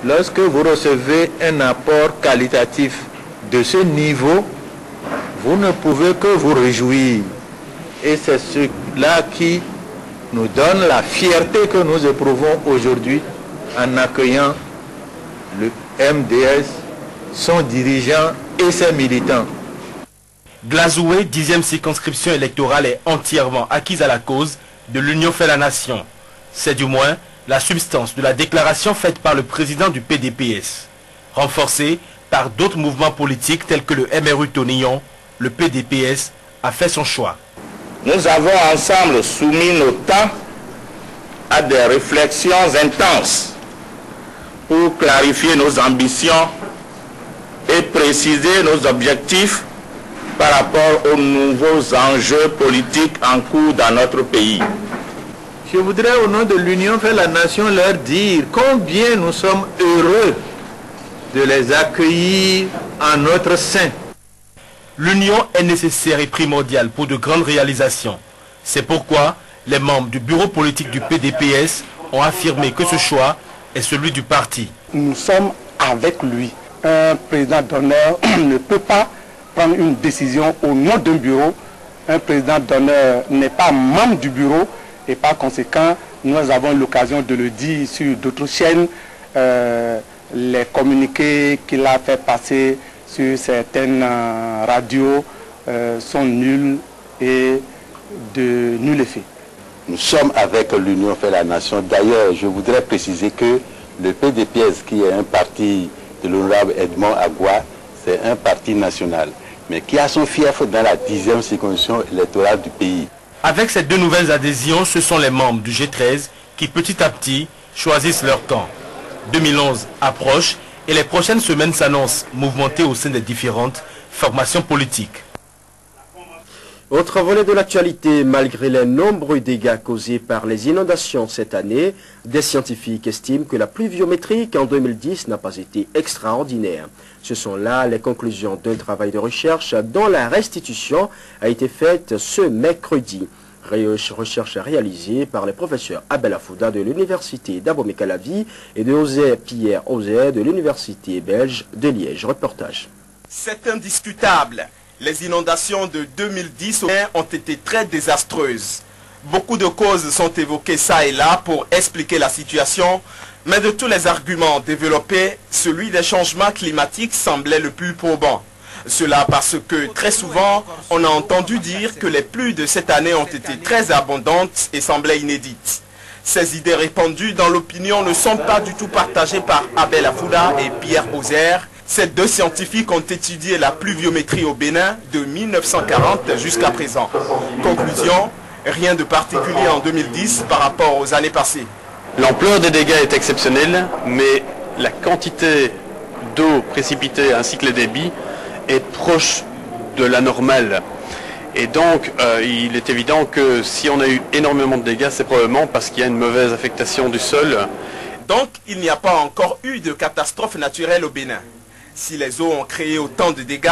lorsque vous recevez un apport qualitatif de ce niveau, vous ne pouvez que vous réjouir. Et c'est cela qui nous donne la fierté que nous éprouvons aujourd'hui en accueillant le MDS, son dirigeant et ses militants. Glazoué, 10e circonscription électorale, est entièrement acquise à la cause de l'Union fait la nation. C'est du moins la substance de la déclaration faite par le président du PDPS. Renforcée par d'autres mouvements politiques tels que le MRU Tonillon, le PDPS a fait son choix. Nous avons ensemble soumis nos temps à des réflexions intenses pour clarifier nos ambitions et préciser nos objectifs par rapport aux nouveaux enjeux politiques en cours dans notre pays. Je voudrais au nom de l'Union fait la nation leur dire combien nous sommes heureux de les accueillir en notre sein. L'union est nécessaire et primordiale pour de grandes réalisations. C'est pourquoi les membres du bureau politique du PDPS ont affirmé que ce choix est celui du parti. Nous sommes avec lui. Un président d'honneur ne peut pas prendre une décision au nom d'un bureau. Un président d'honneur n'est pas membre du bureau et par conséquent, nous avons l'occasion de le dire sur d'autres chaînes. Les communiqués qu'il a fait passer sur certaines radios sont nuls et de nul effet. Nous sommes avec l'Union fait la nation. D'ailleurs, je voudrais préciser que le PDPS, qui est un parti de l'honorable Edmond Agua, c'est un parti national, mais qui a son fief dans la 10e circonscription électorale du pays. Avec ces deux nouvelles adhésions, ce sont les membres du G13 qui petit à petit choisissent leur camp. 2011 approche et les prochaines semaines s'annoncent mouvementées au sein des différentes formations politiques. Autre volet de l'actualité, malgré les nombreux dégâts causés par les inondations cette année, des scientifiques estiment que la pluviométrie en 2010 n'a pas été extraordinaire. Ce sont là les conclusions d'un travail de recherche dont la restitution a été faite ce mercredi. Recherche réalisée par les professeurs Abel Afouda de l'université d'Abomey-Calavi et de José Pierre Osé de l'université belge de Liège. Reportage. C'est indiscutable. Les inondations de 2010 ont été très désastreuses. Beaucoup de causes sont évoquées ça et là pour expliquer la situation, mais de tous les arguments développés, celui des changements climatiques semblait le plus probant. Cela parce que très souvent, on a entendu dire que les pluies de cette année ont été très abondantes et semblaient inédites. Ces idées répandues dans l'opinion ne sont pas du tout partagées par Abel Afouda et Pierre Ozer. Ces deux scientifiques ont étudié la pluviométrie au Bénin de 1940 jusqu'à présent. Conclusion, rien de particulier en 2010 par rapport aux années passées. L'ampleur des dégâts est exceptionnelle, mais la quantité d'eau précipitée ainsi que les débits est proche de la normale. Et donc, il est évident que si on a eu énormément de dégâts, c'est probablement parce qu'il y a une mauvaise affectation du sol. Donc, il n'y a pas encore eu de catastrophe naturelle au Bénin. Si les eaux ont créé autant de dégâts,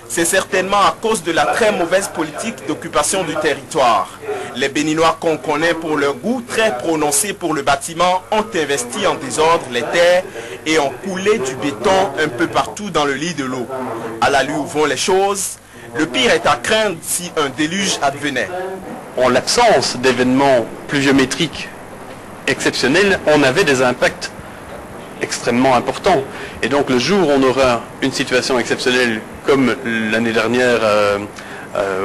c'est certainement à cause de la très mauvaise politique d'occupation du territoire. Les Béninois qu'on connaît pour leur goût très prononcé pour le bâtiment ont investi en désordre les terres et ont coulé du béton un peu partout dans le lit de l'eau. À l'allure où vont les choses, le pire est à craindre si un déluge advenait. En l'absence d'événements pluviométriques exceptionnels, on avait des impacts extrêmement important. Et donc le jour où on aura une situation exceptionnelle comme l'année dernière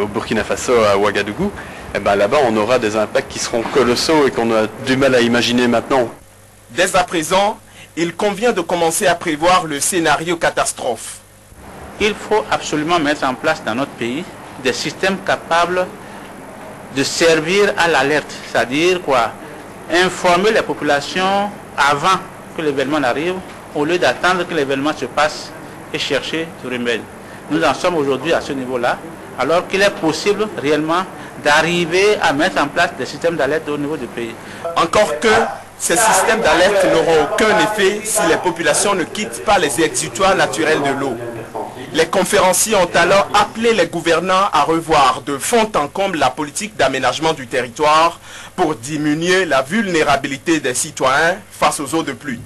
au Burkina Faso, à Ouagadougou, eh ben là-bas on aura des impacts qui seront colossaux et qu'on a du mal à imaginer maintenant. Dès à présent, il convient de commencer à prévoir le scénario catastrophe. Il faut absolument mettre en place dans notre pays des systèmes capables de servir à l'alerte, c'est-à-dire quoi, informer les populations avant que l'événement arrive, au lieu d'attendre que l'événement se passe et chercher du remède. Nous en sommes aujourd'hui à ce niveau-là, alors qu'il est possible réellement d'arriver à mettre en place des systèmes d'alerte au niveau du pays. Encore que ces systèmes d'alerte n'auront aucun effet si les populations ne quittent pas les exutoires naturels de l'eau. Les conférenciers ont alors appelé les gouvernants à revoir de fond en comble la politique d'aménagement du territoire pour diminuer la vulnérabilité des citoyens face aux eaux de pluie.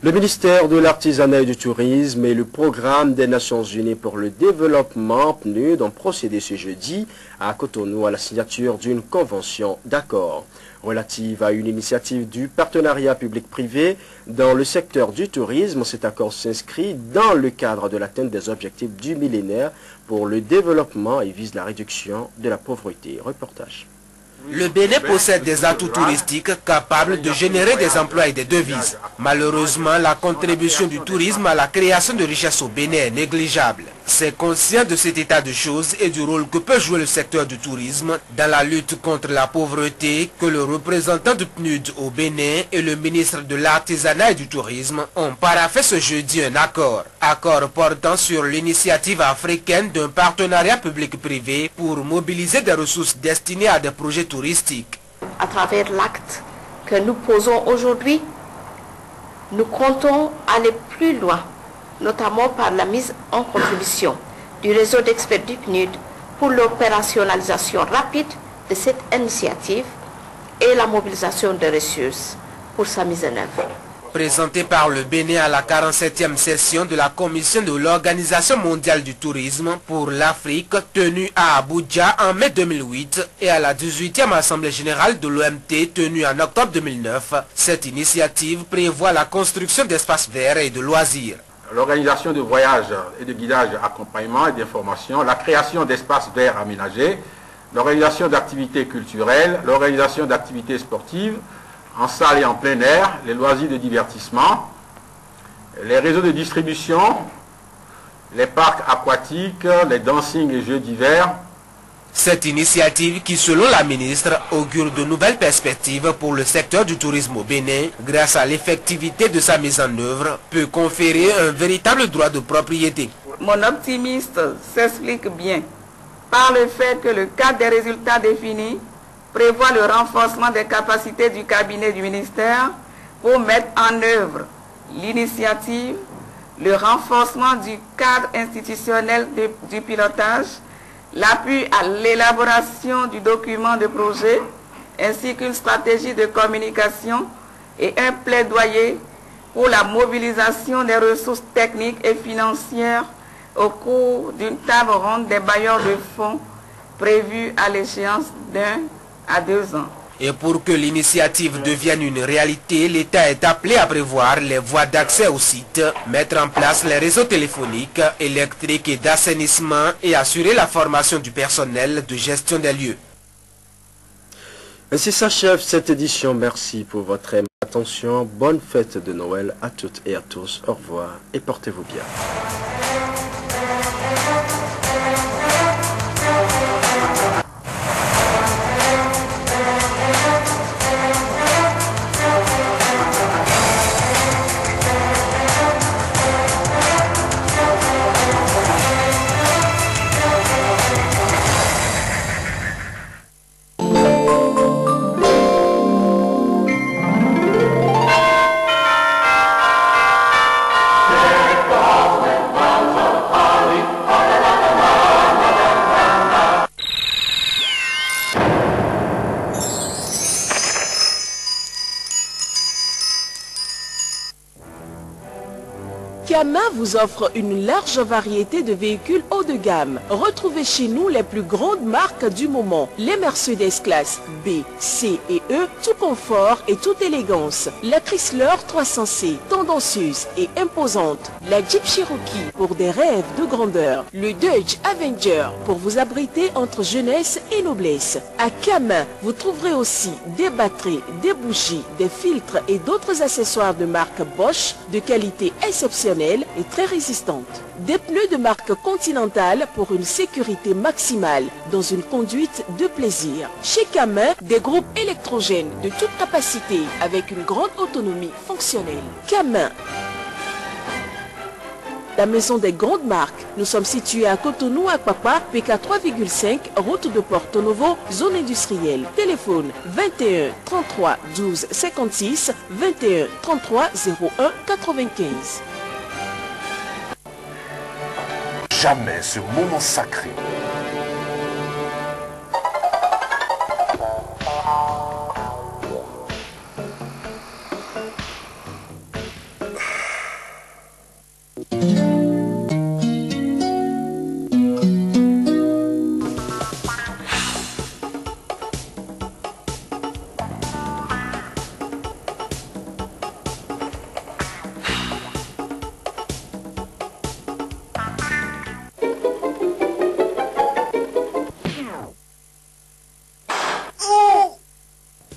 Le ministère de l'Artisanat et du Tourisme et le Programme des Nations Unies pour le Développement PNUD ont procédé ce jeudi à Cotonou à la signature d'une convention d'accord relative à une initiative du partenariat public-privé dans le secteur du tourisme. Cet accord s'inscrit dans le cadre de l'atteinte des objectifs du millénaire pour le développement et vise la réduction de la pauvreté. Reportage. Le Bénin possède des atouts touristiques capables de générer des emplois et des devises. Malheureusement, la contribution du tourisme à la création de richesses au Bénin est négligeable. C'est conscient de cet état de choses et du rôle que peut jouer le secteur du tourisme dans la lutte contre la pauvreté que le représentant du PNUD au Bénin et le ministre de l'Artisanat et du Tourisme ont paraphé ce jeudi un accord. Accord portant sur l'initiative africaine d'un partenariat public-privé pour mobiliser des ressources destinées à des projets touristiques. À travers l'acte que nous posons aujourd'hui, nous comptons aller plus loin, notamment par la mise en contribution du réseau d'experts du PNUD pour l'opérationnalisation rapide de cette initiative et la mobilisation des ressources pour sa mise en œuvre. Présenté par le Bénin à la 47e session de la Commission de l'Organisation mondiale du tourisme pour l'Afrique tenue à Abuja en mai 2008 et à la 18e Assemblée générale de l'OMT tenue en octobre 2009, cette initiative prévoit la construction d'espaces verts et de loisirs. L'organisation de voyages et de guidage, accompagnement et d'information, la création d'espaces verts aménagés, l'organisation d'activités culturelles, l'organisation d'activités sportives, en salle et en plein air, les loisirs de divertissement, les réseaux de distribution, les parcs aquatiques, les dancing et jeux d'hiver. Cette initiative qui, selon la ministre, augure de nouvelles perspectives pour le secteur du tourisme au Bénin, grâce à l'effectivité de sa mise en œuvre, peut conférer un véritable droit de propriété. Mon optimisme s'explique bien par le fait que le cadre des résultats définis prévoit le renforcement des capacités du cabinet du ministère pour mettre en œuvre l'initiative, le renforcement du cadre institutionnel du pilotage, l'appui à l'élaboration du document de projet, ainsi qu'une stratégie de communication et un plaidoyer pour la mobilisation des ressources techniques et financières au cours d'une table ronde des bailleurs de fonds prévue à l'échéance d'1 à 2 ans. Et pour que l'initiative devienne une réalité, l'État est appelé à prévoir les voies d'accès au site, mettre en place les réseaux téléphoniques, électriques et d'assainissement et assurer la formation du personnel de gestion des lieux. Ainsi s'achève cette édition. Merci pour votre attention. Bonne fête de Noël à toutes et à tous. Au revoir et portez-vous bien. Kama vous offre une large variété de véhicules haut de gamme. Retrouvez chez nous les plus grandes marques du moment. Les Mercedes classe B, C et E, tout confort et toute élégance. La Chrysler 300C, tendancieuse et imposante. La Jeep Cherokee pour des rêves de grandeur. Le Dodge Avenger pour vous abriter entre jeunesse et noblesse. À Kama, vous trouverez aussi des batteries, des bougies, des filtres et d'autres accessoires de marque Bosch de qualité exceptionnelle et très résistante. Des pneus de marque Continental pour une sécurité maximale dans une conduite de plaisir. Chez Kama, des groupes électrogènes de toute capacité avec une grande autonomie fonctionnelle. Kama, la maison des grandes marques. Nous sommes situés à Cotonou, à Papa, PK 3,5, route de Porto Novo, zone industrielle. Téléphone 21 33 12 56, 21 33 01 95. Jamais ce moment sacré.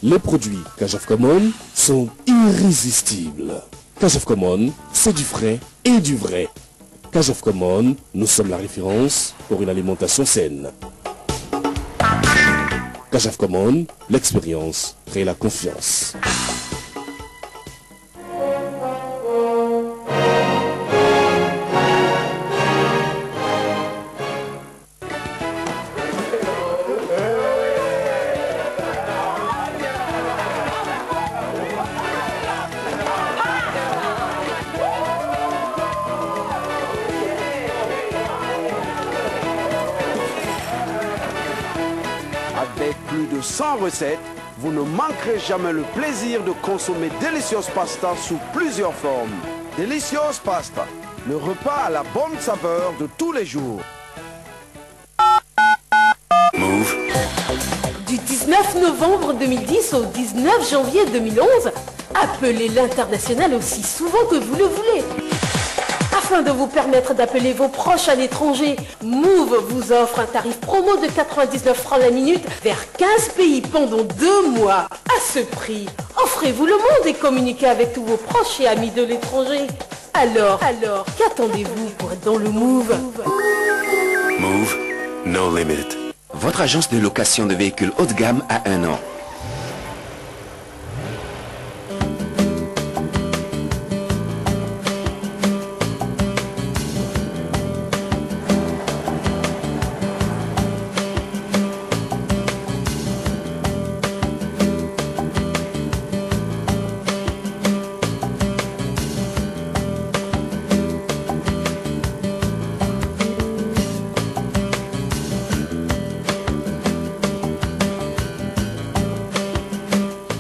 Les produits Cash of Common sont irrésistibles. Cash of Common, c'est du frais et du vrai. Cash of Common, nous sommes la référence pour une alimentation saine. Cash of Common, l'expérience crée la confiance. Avec plus de 100 recettes, vous ne manquerez jamais le plaisir de consommer Delicious Pasta sous plusieurs formes. Delicious Pasta, le repas à la bonne saveur de tous les jours. Move. Du 19 novembre 2010 au 19 janvier 2011, appelez l'international aussi souvent que vous le voulez. Afin de vous permettre d'appeler vos proches à l'étranger, Move vous offre un tarif promo de 99 francs la minute vers 15 pays pendant 2 mois. À ce prix, offrez-vous le monde et communiquez avec tous vos proches et amis de l'étranger. Alors, qu'attendez-vous pour être dans le Move? Move, no limit. Votre agence de location de véhicules haut de gamme a un an.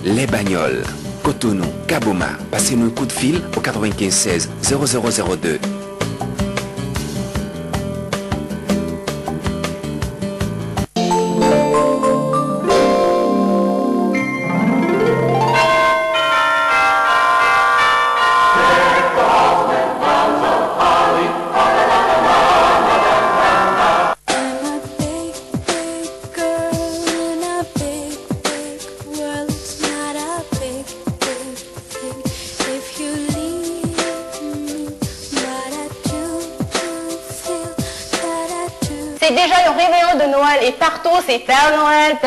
Les Bagnoles, Cotonou, Kaboma, passez-nous un coup de fil au 95 16 0002. C'est déjà le réveillon de Noël et partout c'est Père Noël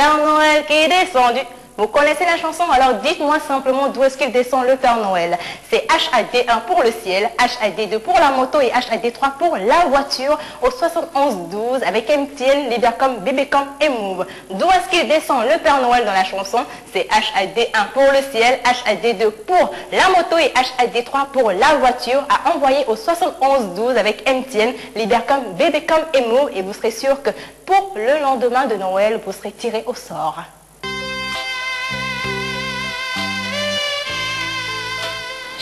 qui est descendu. Vous connaissez la chanson, alors dites-moi simplement d'où est-ce qu'il descend le Père Noël. C'est HAD 1 pour le ciel, HAD 2 pour la moto et HAD 3 pour la voiture au 71 12 avec MTN, Libercom, BBcom et Move. D'où est-ce qu'il descend le Père Noël dans la chanson? C'est HAD 1 pour le ciel, HAD 2 pour la moto et HAD 3 pour la voiture à envoyer au 71 12 avec MTN, Libercom, BBcom et Move et vous serez sûr que pour le lendemain de Noël, vous serez tiré au sort.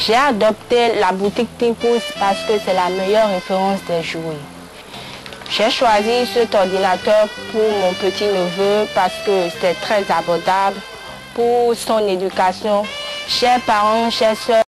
J'ai adopté la boutique Timpous parce que c'est la meilleure référence des jouets. J'ai choisi cet ordinateur pour mon petit-neveu parce que c'est très abordable pour son éducation. Chers parents, chers soeurs,